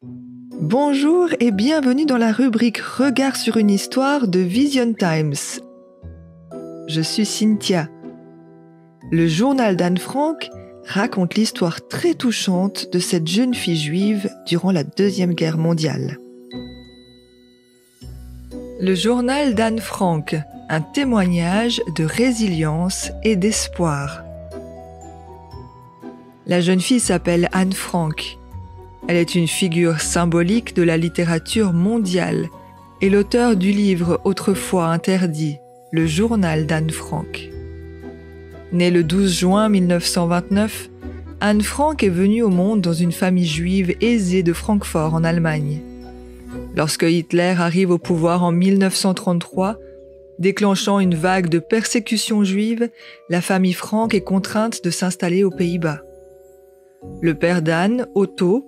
Bonjour et bienvenue dans la rubrique Regard sur une histoire de Vision Times. Je suis Cynthia. Le journal d'Anne Frank raconte l'histoire très touchante de cette jeune fille juive durant la Deuxième Guerre mondiale. Le journal d'Anne Frank, un témoignage de résilience et d'espoir. La jeune fille s'appelle Anne Frank. Elle est une figure symbolique de la littérature mondiale et l'auteur du livre autrefois interdit, Le journal d'Anne Frank. Née le 12 juin 1929, Anne Frank est venue au monde dans une famille juive aisée de Francfort en Allemagne. Lorsque Hitler arrive au pouvoir en 1933, déclenchant une vague de persécutions juives, la famille Frank est contrainte de s'installer aux Pays-Bas. Le père d'Anne, Otto,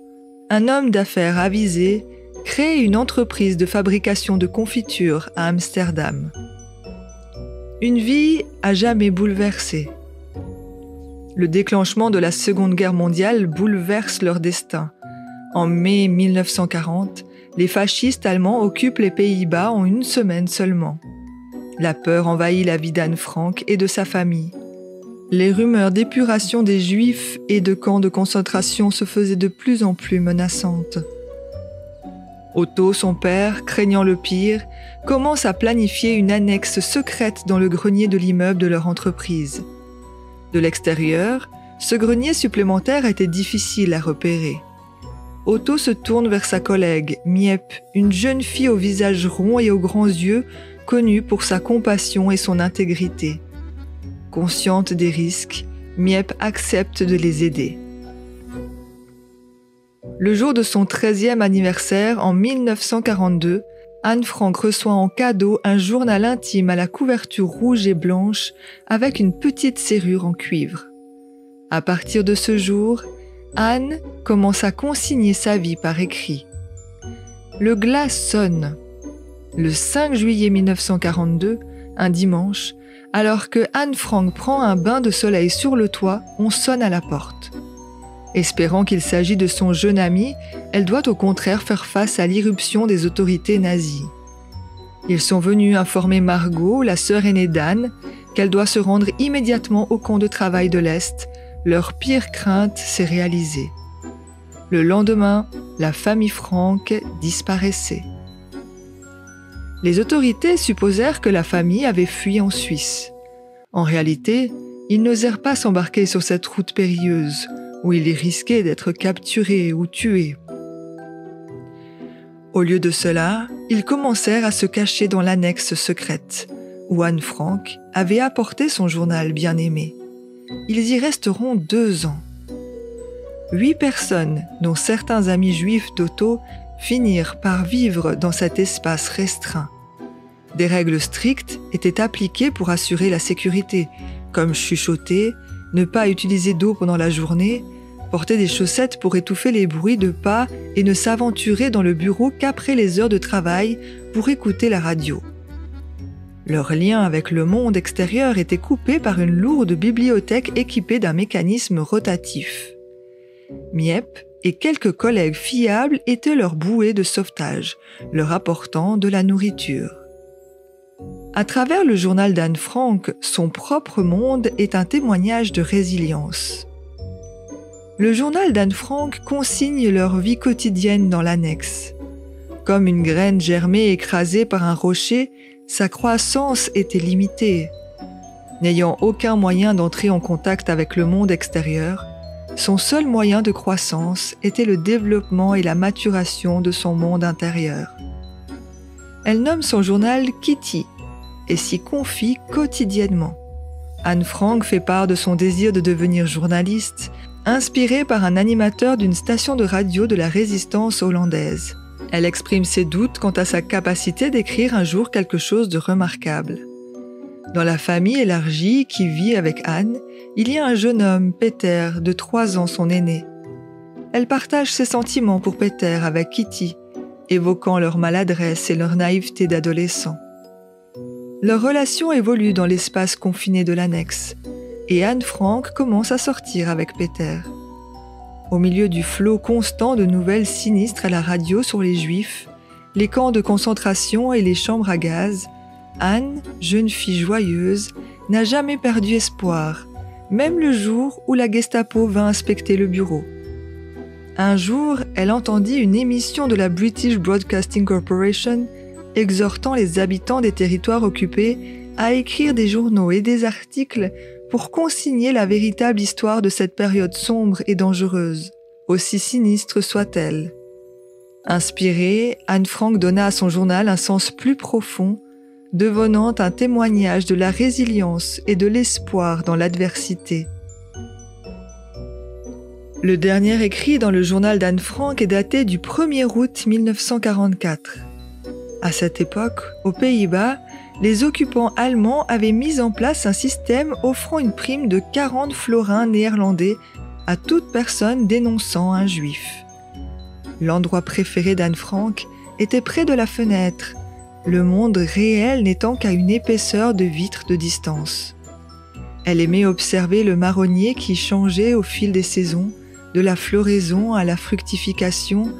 un homme d'affaires avisé, crée une entreprise de fabrication de confitures à Amsterdam. Une vie à jamais bouleversée. Le déclenchement de la Seconde Guerre mondiale bouleverse leur destin. En mai 1940, les fascistes allemands occupent les Pays-Bas en une semaine seulement. La peur envahit la vie d'Anne Frank et de sa famille. Les rumeurs d'épuration des Juifs et de camps de concentration se faisaient de plus en plus menaçantes. Otto, son père, craignant le pire, commence à planifier une annexe secrète dans le grenier de l'immeuble de leur entreprise. De l'extérieur, ce grenier supplémentaire était difficile à repérer. Otto se tourne vers sa collègue, Miep, une jeune fille au visage rond et aux grands yeux, connue pour sa compassion et son intégrité. Consciente des risques, Miep accepte de les aider. Le jour de son 13e anniversaire, en 1942, Anne Frank reçoit en cadeau un journal intime à la couverture rouge et blanche avec une petite serrure en cuivre. À partir de ce jour, Anne commence à consigner sa vie par écrit. Le glas sonne. Le 5 juillet 1942, un dimanche, alors que Anne Frank prend un bain de soleil sur le toit, on sonne à la porte. Espérant qu'il s'agit de son jeune ami, elle doit au contraire faire face à l'irruption des autorités nazies. Ils sont venus informer Margot, la sœur aînée d'Anne, qu'elle doit se rendre immédiatement au camp de travail de l'Est. Leur pire crainte s'est réalisée. Le lendemain, la famille Frank disparaissait. Les autorités supposèrent que la famille avait fui en Suisse. En réalité, ils n'osèrent pas s'embarquer sur cette route périlleuse, où ils risquaient d'être capturés ou tués. Au lieu de cela, ils commencèrent à se cacher dans l'annexe secrète, où Anne Frank avait apporté son journal bien-aimé. Ils y resteront 2 ans. 8 personnes, dont certains amis juifs d'Otto, finirent par vivre dans cet espace restreint. Des règles strictes étaient appliquées pour assurer la sécurité, comme chuchoter, ne pas utiliser d'eau pendant la journée, porter des chaussettes pour étouffer les bruits de pas et ne s'aventurer dans le bureau qu'après les heures de travail pour écouter la radio. Leur lien avec le monde extérieur était coupé par une lourde bibliothèque équipée d'un mécanisme rotatif. Miep et quelques collègues fiables étaient leur bouée de sauvetage, leur apportant de la nourriture. À travers le journal d'Anne Frank, son propre monde est un témoignage de résilience. Le journal d'Anne Frank consigne leur vie quotidienne dans l'annexe. Comme une graine germée écrasée par un rocher, sa croissance était limitée. N'ayant aucun moyen d'entrer en contact avec le monde extérieur, son seul moyen de croissance était le développement et la maturation de son monde intérieur. Elle nomme son journal Kitty et s'y confie quotidiennement. Anne Frank fait part de son désir de devenir journaliste, inspirée par un animateur d'une station de radio de la résistance hollandaise. Elle exprime ses doutes quant à sa capacité d'écrire un jour quelque chose de remarquable. Dans la famille élargie qui vit avec Anne, il y a un jeune homme, Peter, de 3 ans, son aîné. Elle partage ses sentiments pour Peter avec Kitty, évoquant leur maladresse et leur naïveté d'adolescents. Leur relation évolue dans l'espace confiné de l'annexe, et Anne Frank commence à sortir avec Peter. Au milieu du flot constant de nouvelles sinistres à la radio sur les Juifs, les camps de concentration et les chambres à gaz, Anne, jeune fille joyeuse, n'a jamais perdu espoir, même le jour où la Gestapo vint inspecter le bureau. Un jour, elle entendit une émission de la British Broadcasting Corporation exhortant les habitants des territoires occupés à écrire des journaux et des articles pour consigner la véritable histoire de cette période sombre et dangereuse, aussi sinistre soit-elle. Inspirée, Anne Frank donna à son journal un sens plus profond, devenant un témoignage de la résilience et de l'espoir dans l'adversité. Le dernier écrit dans le journal d'Anne Frank est daté du 1er août 1944. À cette époque, aux Pays-Bas, les occupants allemands avaient mis en place un système offrant une prime de 40 florins néerlandais à toute personne dénonçant un juif. L'endroit préféré d'Anne Frank était près de la fenêtre, le monde réel n'étant qu'à une épaisseur de vitre de distance. Elle aimait observer le marronnier qui changeait au fil des saisons, de la floraison à la fructification,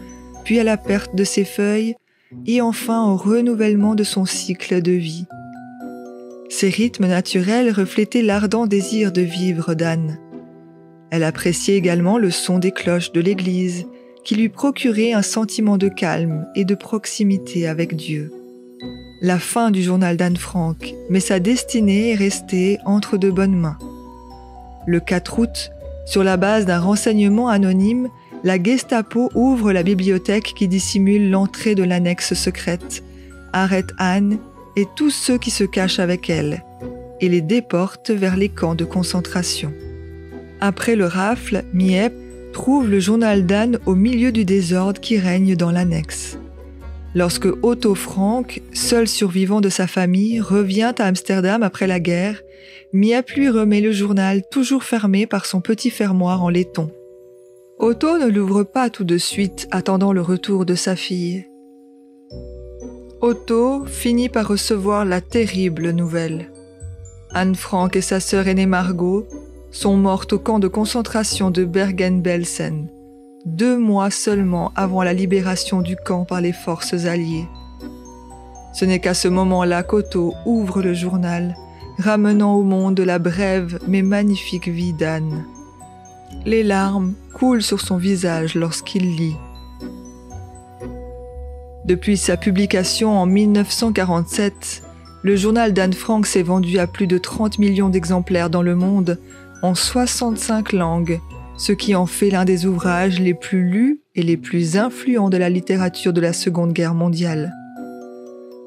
puis à la perte de ses feuilles, et enfin au renouvellement de son cycle de vie. Ces rythmes naturels reflétaient l'ardent désir de vivre d'Anne. Elle appréciait également le son des cloches de l'église, qui lui procurait un sentiment de calme et de proximité avec Dieu. La fin du journal d'Anne Frank, mais sa destinée est restée entre de bonnes mains. Le 4 août, sur la base d'un renseignement anonyme, la Gestapo ouvre la bibliothèque qui dissimule l'entrée de l'annexe secrète, arrête Anne et tous ceux qui se cachent avec elle, et les déporte vers les camps de concentration. Après le rafle, Miep trouve le journal d'Anne au milieu du désordre qui règne dans l'annexe. Lorsque Otto Frank, seul survivant de sa famille, revient à Amsterdam après la guerre, Miep lui remet le journal toujours fermé par son petit fermoir en laiton. Otto ne l'ouvre pas tout de suite, attendant le retour de sa fille. Otto finit par recevoir la terrible nouvelle. Anne Frank et sa sœur aînée Margot sont mortes au camp de concentration de Bergen-Belsen, 2 mois seulement avant la libération du camp par les forces alliées. Ce n'est qu'à ce moment-là qu'Otto ouvre le journal, ramenant au monde la brève mais magnifique vie d'Anne. Les larmes coulent sur son visage lorsqu'il lit. Depuis sa publication en 1947, le journal d'Anne Frank s'est vendu à plus de 30 millions d'exemplaires dans le monde, en 65 langues, ce qui en fait l'un des ouvrages les plus lus et les plus influents de la littérature de la Seconde Guerre mondiale.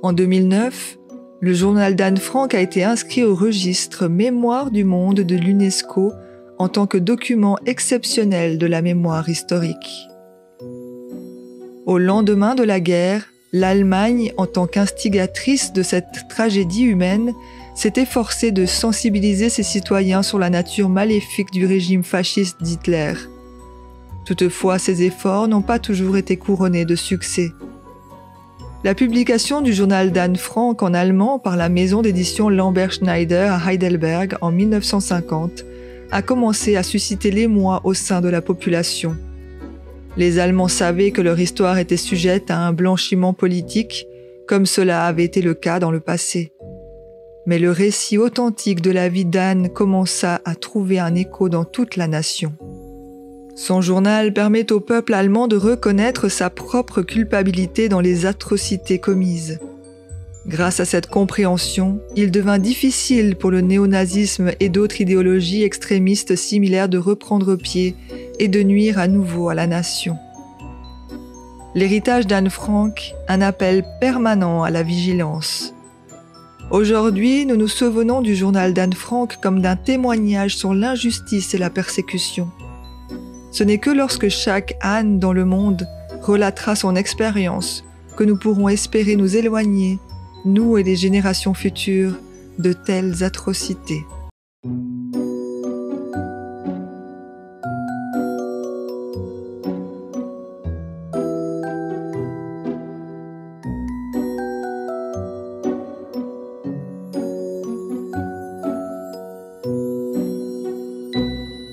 En 2009, le journal d'Anne Frank a été inscrit au registre Mémoire du monde de l'UNESCO en tant que document exceptionnel de la mémoire historique. Au lendemain de la guerre, l'Allemagne, en tant qu'instigatrice de cette tragédie humaine, s'est efforcée de sensibiliser ses citoyens sur la nature maléfique du régime fasciste d'Hitler. Toutefois, ces efforts n'ont pas toujours été couronnés de succès. La publication du journal d'Anne Frank en allemand par la maison d'édition Lambert Schneider à Heidelberg en 1950 a commencé à susciter l'émoi au sein de la population. Les Allemands savaient que leur histoire était sujette à un blanchiment politique, comme cela avait été le cas dans le passé. Mais le récit authentique de la vie d'Anne commença à trouver un écho dans toute la nation. Son journal permet au peuple allemand de reconnaître sa propre culpabilité dans les atrocités commises. Grâce à cette compréhension, il devint difficile pour le néonazisme et d'autres idéologies extrémistes similaires de reprendre pied et de nuire à nouveau à la nation. L'héritage d'Anne Frank, un appel permanent à la vigilance. Aujourd'hui, nous nous souvenons du journal d'Anne Frank comme d'un témoignage sur l'injustice et la persécution. Ce n'est que lorsque chaque Anne dans le monde relatera son expérience que nous pourrons espérer nous éloigner, nous et les générations futures, de telles atrocités.